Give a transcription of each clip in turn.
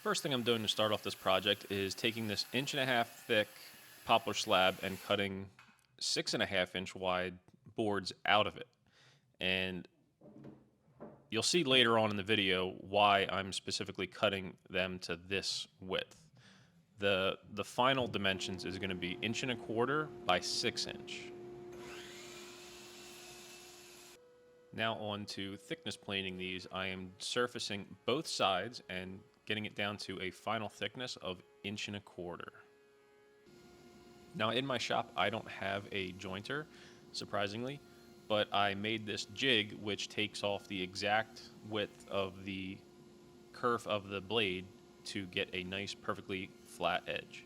First thing I'm doing to start off this project is taking this 1.5 inch thick poplar slab and cutting 6.5 inch wide boards out of it. And you'll see later on in the video why I'm specifically cutting them to this width. The final dimensions is going to be 1.25 inch by 6 inch. Now on to thickness planing these. I am surfacing both sides and getting it down to a final thickness of 1.25 inch. Now in my shop I don't have a jointer, surprisingly, but I made this jig which takes off the exact width of the kerf of the blade to get a nice perfectly flat edge.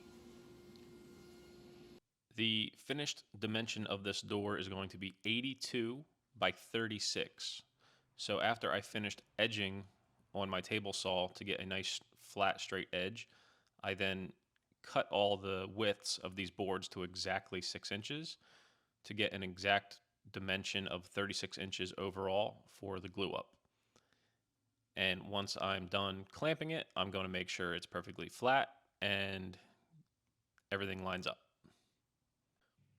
The finished dimension of this door is going to be 82 by 36. So after I finished edging on my table saw to get a nice flat straight edge, I then cut all the widths of these boards to exactly 6 inches to get an exact dimension of 36 inches overall for the glue up. And once I'm done clamping it, I'm going to make sure it's perfectly flat and everything lines up.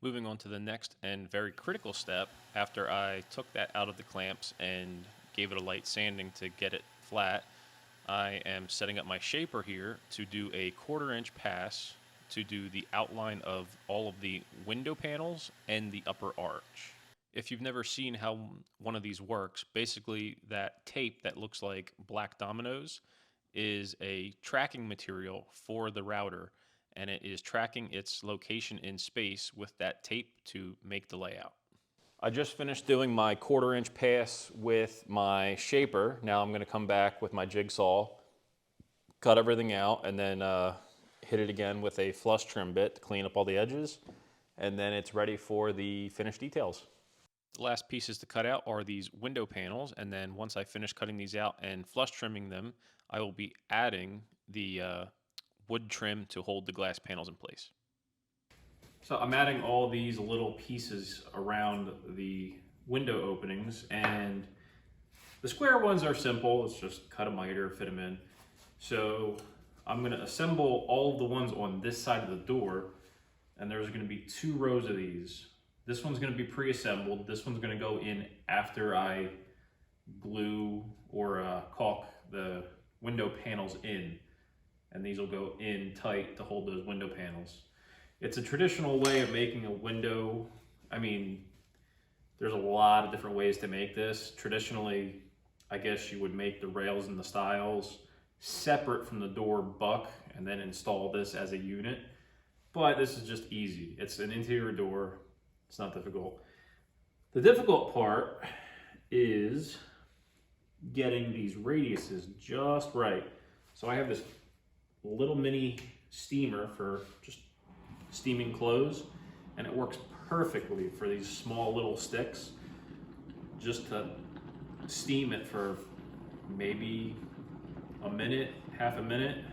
Moving on to the next and very critical step, after I took that out of the clamps and gave it a light sanding to get it flat, I am setting up my shaper here to do a 1/4 inch pass to do the outline of all of the window panels and the upper arch. If you've never seen how one of these works, basically that tape that looks like black dominoes is a tracking material for the router, and it is tracking its location in space with that tape to make the layout. I just finished doing my 1/4 inch pass with my shaper. Now I'm going to come back with my jigsaw, cut everything out, and then hit it again with a flush trim bit to clean up all the edges, and then it's ready for the finished details. The last pieces to cut out are these window panels, and then once I finish cutting these out and flush trimming them, I will be adding the wood trim to hold the glass panels in place. So I'm adding all these little pieces around the window openings, and the square ones are simple. It's just cut a miter, fit them in. So I'm going to assemble all of the ones on this side of the door, and there's going to be 2 rows of these. This one's going to be pre-assembled. This one's going to go in after I glue or caulk the window panels in, and these will go in tight to hold those window panels. It's a traditional way of making a window. I mean, there's a lot of different ways to make this. Traditionally, I guess you would make the rails and the stiles separate from the door buck and then install this as a unit. But this is just easy. It's an interior door. It's not difficult. The difficult part is getting these radiuses just right. So I have this little mini steamer for just steaming clothes, and it works perfectly for these small little sticks, just to steam it for maybe a minute, half a minute,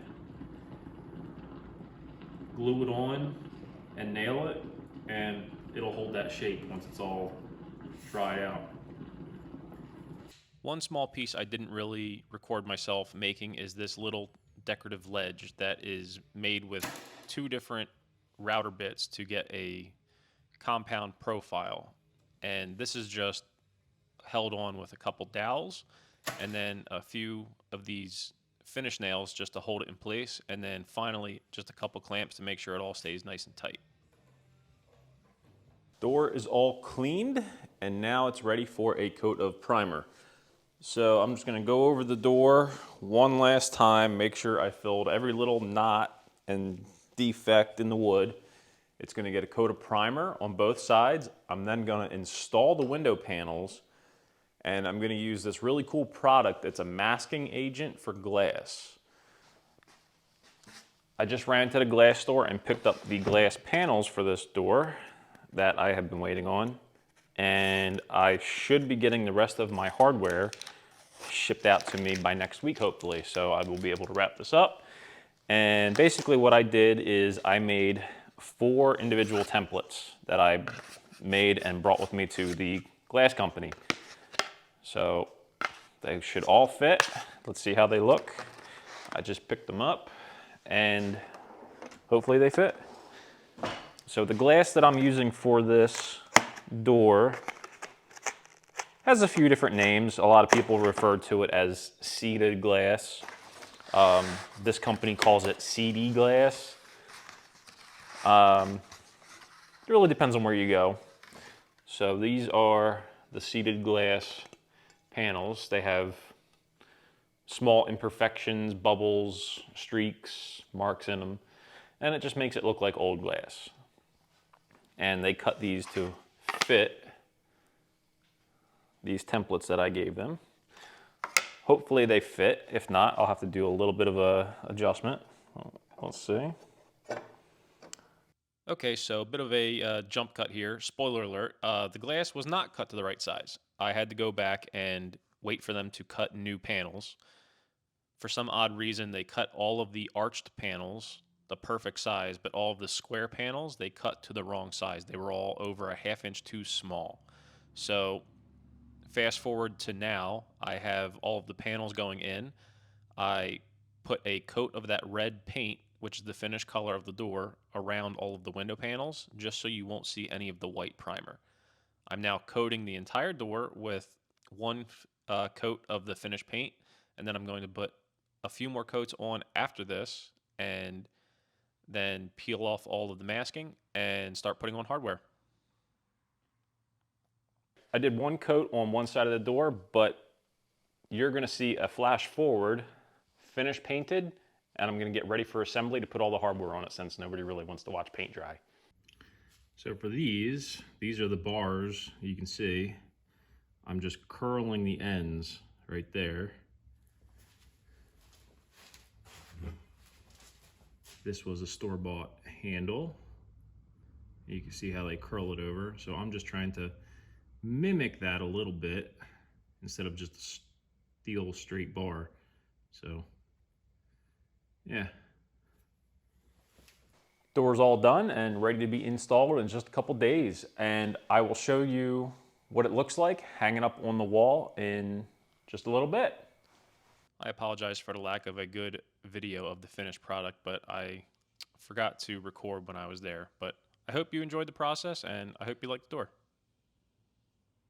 glue it on and nail it, and it'll hold that shape once it's all dried out. One small piece I didn't really record myself making is this little decorative ledge that is made with 2 different router bits to get a compound profile, and this is just held on with a couple dowels and then a few of these finish nails just to hold it in place, and then finally just a couple clamps to make sure it all stays nice and tight. Door is all cleaned, and now it's ready for a coat of primer. So I'm just going to go over the door one last time, make sure I filled every little knot and defect in the wood. It's going to get a coat of primer on both sides. I'm then going to install the window panels, and I'm going to use this really cool product. It's a masking agent for glass. I just ran to the glass store and picked up the glass panels for this door that I have been waiting on, and I should be getting the rest of my hardware shipped out to me by next week, hopefully. So I will be able to wrap this up. And basically what I did is I made 4 individual templates that I made and brought with me to the glass company. So they should all fit. Let's see how they look. I just picked them up and hopefully they fit. So the glass that I'm using for this door has a few different names. A lot of people refer to it as seated glass. This company calls it CD glass. It really depends on where you go. So these are the seated glass panels. They have small imperfections, bubbles, streaks, marks in them, and it just makes it look like old glass. And they cut these to fit these templates that I gave them. Hopefully they fit. If not, I'll have to do a little bit of a adjustment. Let's see. Okay, so a bit of a jump cut here. Spoiler alert, the glass was not cut to the right size. I had to go back and wait for them to cut new panels. For some odd reason, they cut all of the arched panels the perfect size, but all of the square panels, they cut to the wrong size. They were all over a ½ inch too small. So fast forward to now, I have all of the panels going in. I put a coat of that red paint, which is the finished color of the door, around all of the window panels, just so you won't see any of the white primer. I'm now coating the entire door with one coat of the finished paint, and then I'm going to put a few more coats on after this, and then peel off all of the masking and start putting on hardware. I did one coat on one side of the door, but you're gonna see a flash forward, finished painted, and I'm gonna get ready for assembly to put all the hardware on it since nobody really wants to watch paint dry. So for these are the bars. You can see I'm just curling the ends right there. This was a store-bought handle. You can see how they curl it over. So I'm just trying to mimic that a little bit instead of just a steel straight bar. So yeah. Door's all done and ready to be installed in just a couple days. And I will show you what it looks like hanging up on the wall in just a little bit. I apologize for the lack of a good video of the finished product, but I forgot to record when I was there. But I hope you enjoyed the process and I hope you liked the door.